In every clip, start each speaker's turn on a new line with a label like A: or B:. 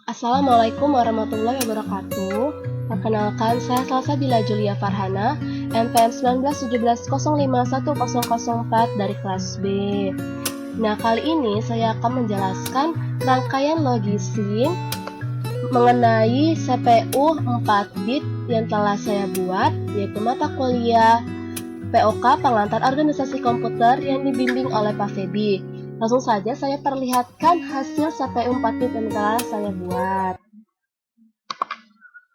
A: Assalamualaikum warahmatullahi wabarakatuh. Perkenalkan, saya Salsabila Julia Farhana, NPM 1917051004 dari kelas B. Nah, kali ini saya akan menjelaskan rangkaian logisin mengenai CPU 4 bit yang telah saya buat, yaitu mata kuliah POK Pengantar Organisasi Komputer yang dibimbing oleh Pak Febi. Langsung saja saya perlihatkan hasil CPU 4 bit yang telah saya buat.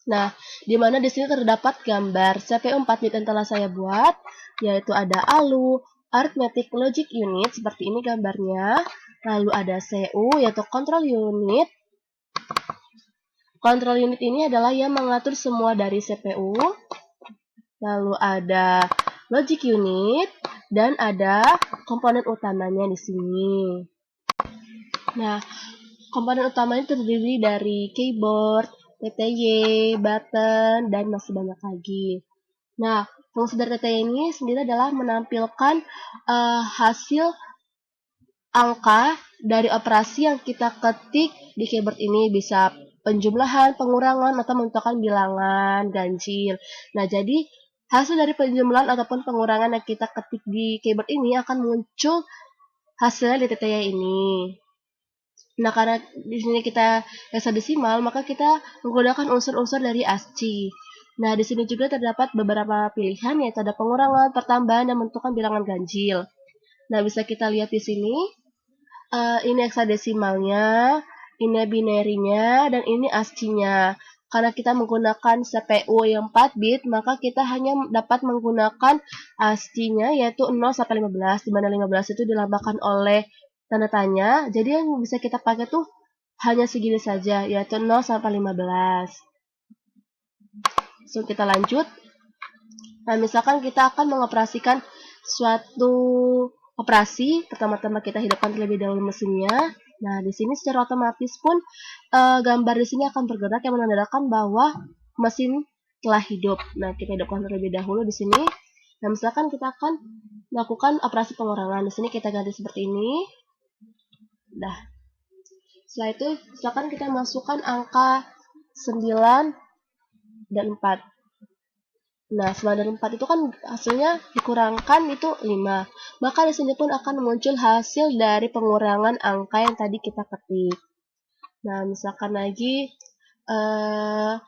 A: Nah, di mana di sini terdapat gambar CPU 4 bit yang telah saya buat, yaitu ada ALU, Arithmetic Logic Unit, seperti ini gambarnya. Lalu ada CU, yaitu Control Unit. Control Unit ini adalah yang mengatur semua dari CPU. Lalu ada Logic Unit, dan ada komponen utamanya di sini. Nah, komponen utamanya terdiri dari keyboard, TTY, button, dan masih banyak lagi. Nah, fungsi dari TTY ini sendiri adalah menampilkan hasil angka dari operasi yang kita ketik di keyboard ini, bisa penjumlahan, pengurangan, atau menentukan bilangan ganjil. Nah, jadi hasil dari penjumlahan ataupun pengurangan yang kita ketik di keyboard ini akan muncul hasilnya di TTY ini. Nah, karena di sini kita hexadesimal, maka kita menggunakan unsur-unsur dari ASCII. Nah, di sini juga terdapat beberapa pilihan, yaitu ada pengurangan, pertambahan, dan menentukan bilangan ganjil. Nah, bisa kita lihat di sini, ini hexadesimalnya, ini binary-nya, dan ini ASCII-nya. Karena kita menggunakan CPU yang 4 bit, maka kita hanya dapat menggunakan ASCII-nya, yaitu 0 sampai 15, di mana 15 itu dilambangkan oleh tanda tanya. Jadi yang bisa kita pakai tuh hanya segini saja, yaitu 0 sampai 15. So, kita lanjut. Nah, misalkan kita akan mengoperasikan suatu operasi, pertama-tama kita hidupkan terlebih dahulu mesinnya. Nah, di sini secara otomatis pun gambar di sini akan bergerak yang menandakan bahwa mesin telah hidup. Nah, kita hidupkan terlebih dahulu di sini. Nah, misalkan kita akan melakukan operasi pengurangan. Di sini kita ganti seperti ini. Nah, setelah itu misalkan kita masukkan angka 9 dan 4. Nah, 9 dan 4 itu kan hasilnya dikurangkan itu 5. Maka di sini pun akan muncul hasil dari pengurangan angka yang tadi kita ketik. Nah, misalkan lagi 8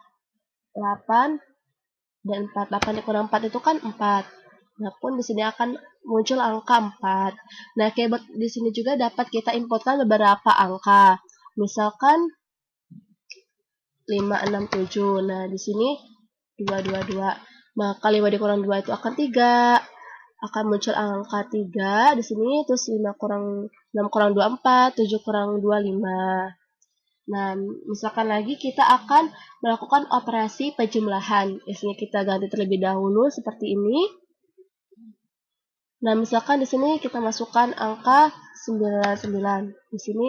A: dan 4. 8 dikurang 4 itu kan 4. Nah, pun di sini akan muncul angka 4. Nah, keyboard di sini juga dapat kita inputkan beberapa angka. Misalkan 5, 6, 7. Nah, di sini 2, 2, 2. Maka 5 dikurang 2 itu akan 3. Akan muncul angka 3 di sini, terus 5 kurang 6 kurang 2, 4, 7 kurang 2, 5. Nah, misalkan lagi kita akan melakukan operasi penjumlahan. Di sini kita ganti terlebih dahulu seperti ini. Nah, misalkan di sini kita masukkan angka 99. Di sini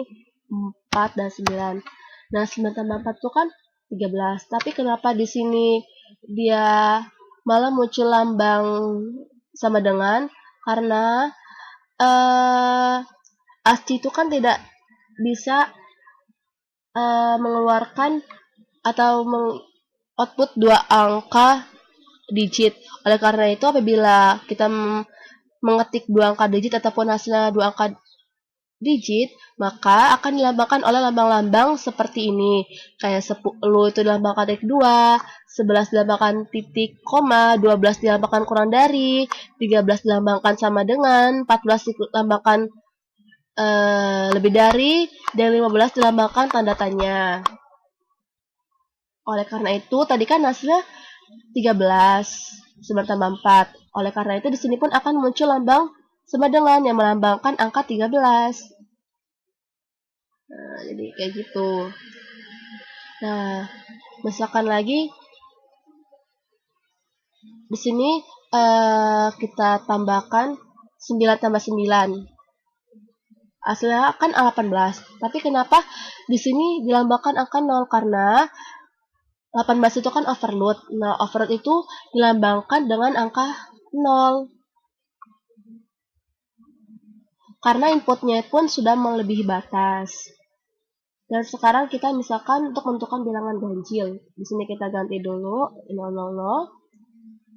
A: 4 dan 9. Nah, 9 tambah 4 itu kan 13. Tapi kenapa di sini dia malah muncul lambang sama dengan? Karena ASCII itu kan tidak bisa mengeluarkan atau output dua angka digit. Oleh karena itu, apabila kita mengetik dua angka digit ataupun hasilnya dua angka digit, maka akan dilambangkan oleh lambang-lambang seperti ini. Kayak 10 itu dilambangkan titik 2, 11 dilambangkan titik koma, 12 dilambangkan kurang dari, 13 dilambangkan sama dengan, 14 dilambangkan lebih dari, dan 15 dilambangkan tanda tanya. Oleh karena itu, tadi kan hasilnya 13 tambah 4. Oleh karena itu, di sini pun akan muncul lambang sama dengan yang melambangkan angka 13. Nah, jadi kayak gitu. Nah, misalkan lagi di sini kita tambahkan 9 tambah 9. Hasilnya kan 18. Tapi kenapa di sini dilambangkan angka 0? Karena 18 itu kan overload. Nah, overload itu dilambangkan dengan angka 0. Karena inputnya pun sudah melebihi batas. Dan sekarang kita misalkan untuk menentukan bilangan ganjil. Di sini kita ganti dulu 000.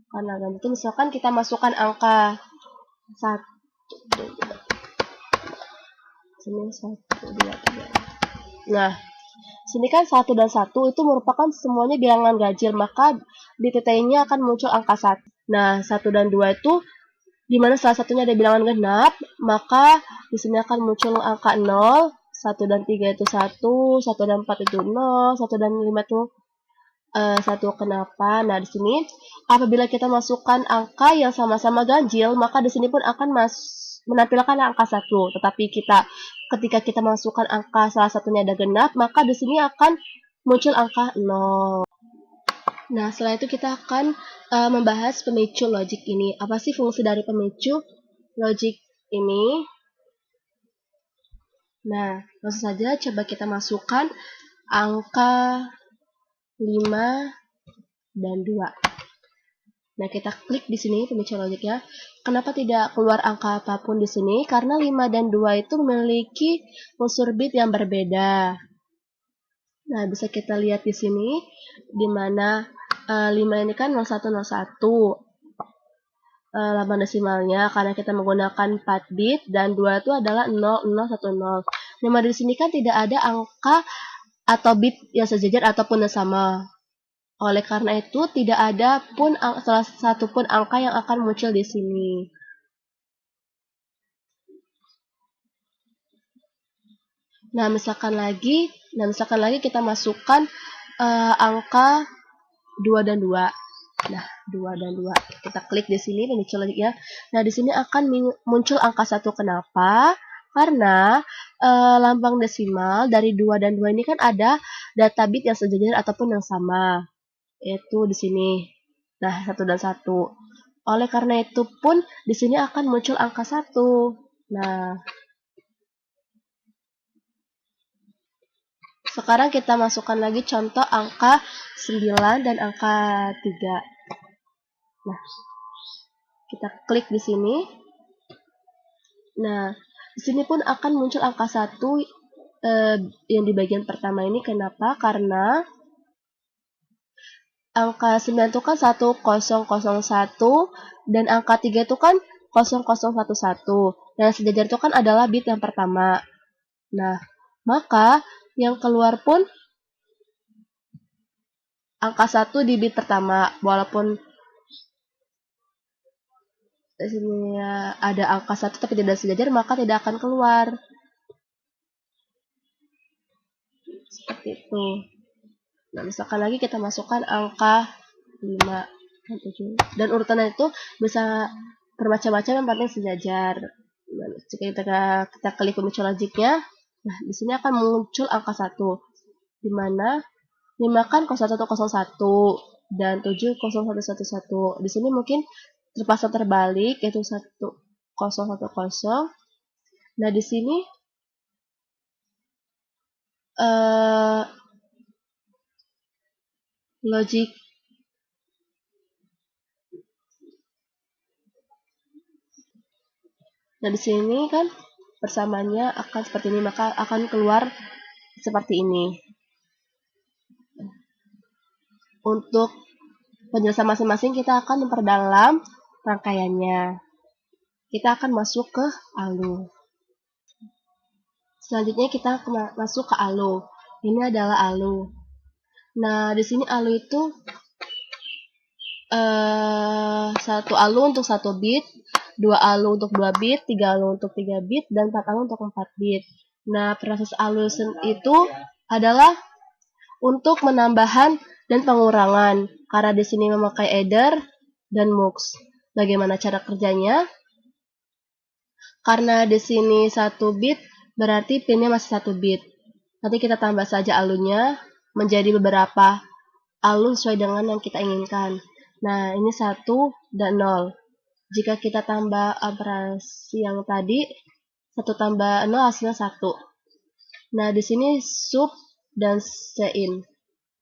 A: Karena ganti itu misalkan kita masukkan angka 1. Sini 1, 2, 3. Nah, sini kan 1 dan 1 itu merupakan semuanya bilangan ganjil, maka di titiknya akan muncul angka 1. Nah, 1 dan 2 itu di mana salah satunya ada bilangan genap, maka di sini akan muncul angka 0, 1 dan 3 itu 1, 1 dan 4 itu 0, 1 dan 5 itu 1 kenapa? Nah, di sini apabila kita masukkan angka yang sama-sama ganjil, maka di sini pun akan menampilkan angka 1. Tetapi ketika kita masukkan angka salah satunya ada genap, maka di sini akan muncul angka 0. Nah, setelah itu kita akan membahas pemicu logik ini. Apa sih fungsi dari pemicu logik ini? Nah, langsung saja coba kita masukkan angka 5 dan 2. Nah, kita klik di sini pemicu logiknya. Kenapa tidak keluar angka apapun di sini? Karena 5 dan 2 itu memiliki unsur bit yang berbeda. Nah, bisa kita lihat di sini, di mana 5 ini kan 0101. Lambang desimalnya karena kita menggunakan 4 bit dan 2 itu adalah 0010. Nah, di sini kan tidak ada angka atau bit yang sejajar ataupun yang sama. Oleh karena itu tidak ada pun salah satu pun angka yang akan muncul di sini. Nah, misalkan lagi kita masukkan angka 2 dan 2. Nah, 2 dan 2. Kita klik di sini pemicu logiknya. Nah, di sini akan muncul angka 1. Kenapa? Karena lambang desimal dari 2 dan 2 ini kan ada data bit yang sejajar ataupun yang sama. Yaitu di sini. Nah, 1 dan 1. Oleh karena itu pun di sini akan muncul angka 1. Nah, sekarang kita masukkan lagi contoh angka 9 dan angka 3. Nah, kita klik di sini. Nah, di sini pun akan muncul angka 1 yang di bagian pertama ini. Kenapa? Karena angka 9 itu kan 1001 dan angka 3 itu kan 0011. Dan sejajar itu kan adalah bit yang pertama. Nah, maka yang keluar pun angka 1 di bit pertama. Walaupun di sini ada angka 1 tapi tidak sejajar, maka tidak akan keluar. Seperti itu. Nah, misalkan lagi kita masukkan angka 5 dan 7. Dan urutannya itu bisa bermacam-macam, yang penting sejajar. Nah, jika kita klik pemicu logiknya, nah di sini akan muncul angka 1. Di mana 5 kan 0101 dan 7 0111. Di sini mungkin terpaksa terbalik, yaitu 1010. Nah, di sini logik Nah, di sini kan persamaannya akan seperti ini, maka akan keluar seperti ini. Untuk penjelasan masing-masing kita akan memperdalam rangkaiannya. Kita akan masuk ke ALU. Selanjutnya kita masuk ke ALU. Ini adalah ALU. Nah, di sini ALU itu satu ALU untuk 1 bit, 2 ALU untuk 2 bit, 3 ALU untuk 3 bit, dan 4 ALU untuk 4 bit. Nah, proses ALU itu adalah untuk penambahan dan pengurangan, karena di sini memakai adder dan mux. Bagaimana cara kerjanya? Karena di sini 1 bit, berarti pinnya masih 1 bit. Nanti kita tambah saja alunya menjadi beberapa alu sesuai dengan yang kita inginkan. Nah, ini 1 dan 0. Jika kita tambah operasi yang tadi, 1 tambah 0 hasilnya 1. Nah, di sini sub dan sein.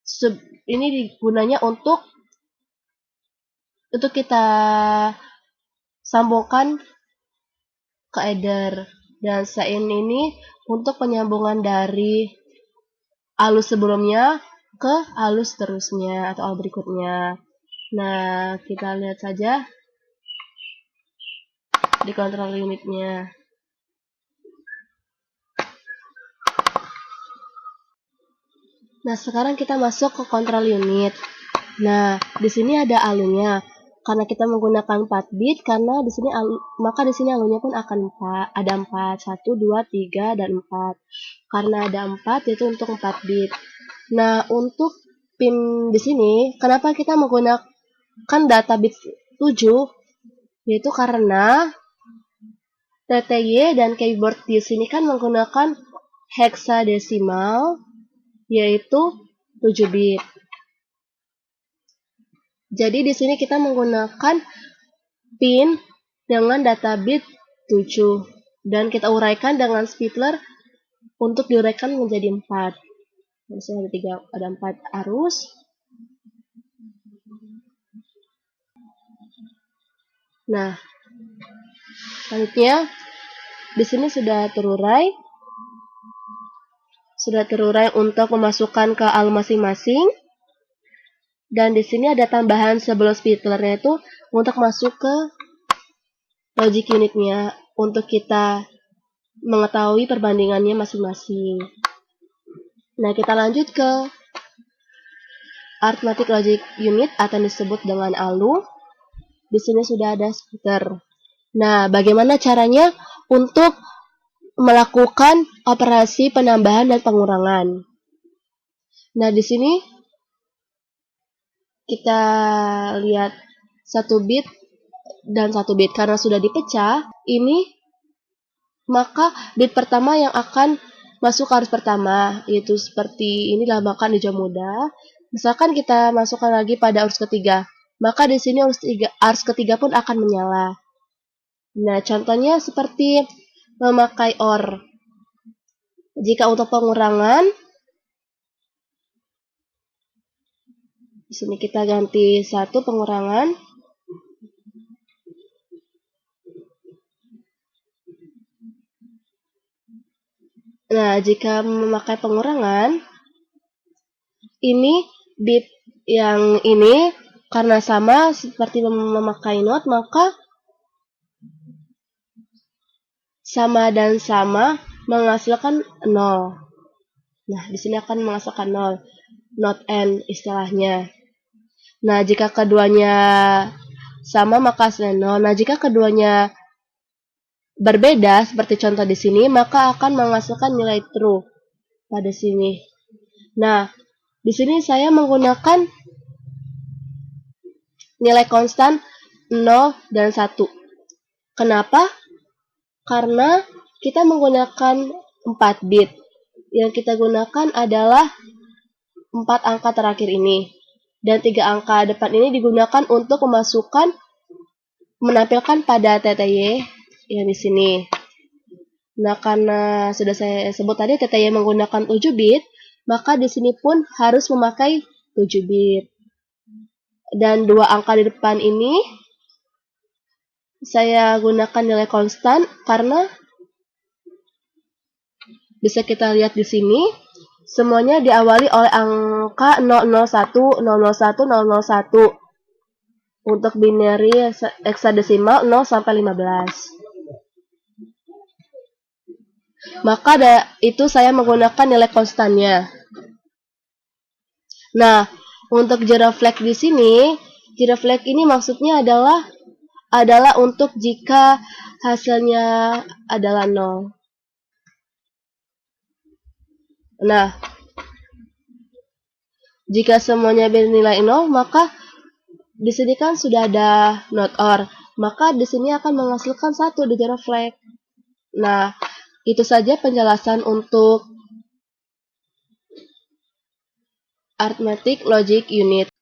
A: Sub ini gunanya untuk kita sambungkan ke adder. Dan sein ini untuk penyambungan dari alus sebelumnya ke alus terusnya atau alus berikutnya. Nah, kita lihat saja di control unitnya. Nah, sekarang kita masuk ke control unit. Nah, di sini ada alunya. Karena kita menggunakan 4 bit, karena di sini maka di sini alunya pun akan ada 4, 1, 2, 3 dan 4. Karena ada 4 yaitu untuk 4 bit. Nah, untuk pin di sini, kenapa kita menggunakan data bit 7? Yaitu karena TTY dan keyboard di sini kan menggunakan hexadesimal, yaitu 7 bit. Jadi di sini kita menggunakan pin dengan data bit 7 dan kita uraikan dengan speedler untuk diuraikan menjadi 4. Di sini ada 4 arus. Nah, selanjutnya di sini sudah terurai. Untuk memasukkan ke alus masing-masing. Dan di sini ada tambahan sebelum speedlernya itu untuk masuk ke logic unitnya untuk kita mengetahui perbandingannya masing-masing. Nah, kita lanjut ke arithmetic logic unit atau disebut dengan ALU. Di sini sudah ada splitter. Nah, bagaimana caranya untuk melakukan operasi penambahan dan pengurangan? Nah, di sini kita lihat 1 bit dan 1 bit karena sudah dipecah, ini maka bit pertama yang akan masuk ke arus pertama, yaitu seperti ini dilambangkan hijau muda. Misalkan kita masukkan lagi pada arus ketiga, maka di sini arus ketiga pun akan menyala. Nah, contohnya seperti memakai OR. Jika untuk pengurangan, di sini kita ganti 1 pengurangan. Nah, jika memakai pengurangan, ini bit yang ini karena sama seperti memakai not, maka sama dan sama menghasilkan 0. Nah, di sini akan menghasilkan 0. Not N istilahnya. Nah, jika keduanya sama maka hasilnya 0. Nah, jika keduanya berbeda seperti contoh di sini, maka akan menghasilkan nilai true pada sini. Nah, di sini saya menggunakan nilai konstan 0 dan 1. Kenapa? Karena kita menggunakan 4 bit. Yang kita gunakan adalah 4 angka terakhir ini. Dan 3 angka depan ini digunakan untuk menampilkan pada TTY yang di sini. Nah, karena sudah saya sebut tadi TTY menggunakan 7 bit, maka di sini pun harus memakai 7 bit. Dan 2 angka di depan ini saya gunakan nilai konstan karena bisa kita lihat di sini semuanya diawali oleh angka 001, 001, 001 untuk binary hexadesimal 0 sampai 15. Maka itu saya menggunakan nilai konstannya. Nah, untuk zero flag di sini, zero flag ini maksudnya adalah untuk jika hasilnya adalah 0. Nah, jika semuanya bernilai 0, maka di sini kan sudah ada not or, maka di sini akan menghasilkan 1 di zero flag. Nah, itu saja penjelasan untuk arithmetic logic unit.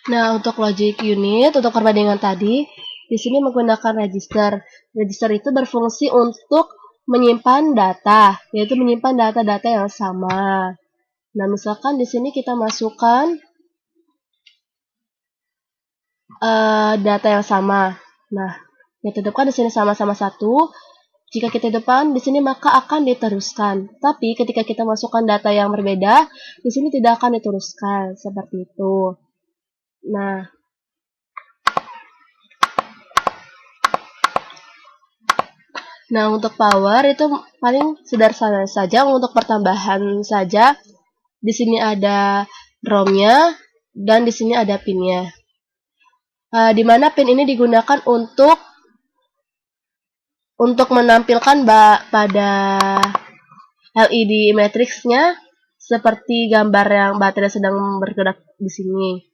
A: Nah, untuk logic unit, untuk perbandingan tadi, di sini menggunakan register. Register itu berfungsi untuk menyimpan data, yaitu menyimpan data-data yang sama. Nah, misalkan di sini kita masukkan data yang sama. Nah, yang terdepan di sini sama-sama 1. Jika kita depan di sini maka akan diteruskan. Tapi ketika kita masukkan data yang berbeda, di sini tidak akan diteruskan seperti itu. Nah, untuk power itu paling sederhana saja. Untuk pertambahan saja, di sini ada ROM-nya dan di sini ada pin-nya. Di mana pin ini digunakan untuk menampilkan pada LED matrix-nya seperti gambar yang baterai sedang bergerak di sini.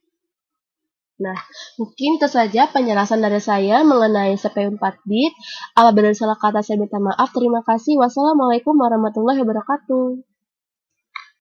A: Nah, mungkin itu saja penjelasan dari saya mengenai CPU 4 bit. Apabila salah kata saya minta maaf. Terima kasih. Wassalamualaikum warahmatullahi wabarakatuh.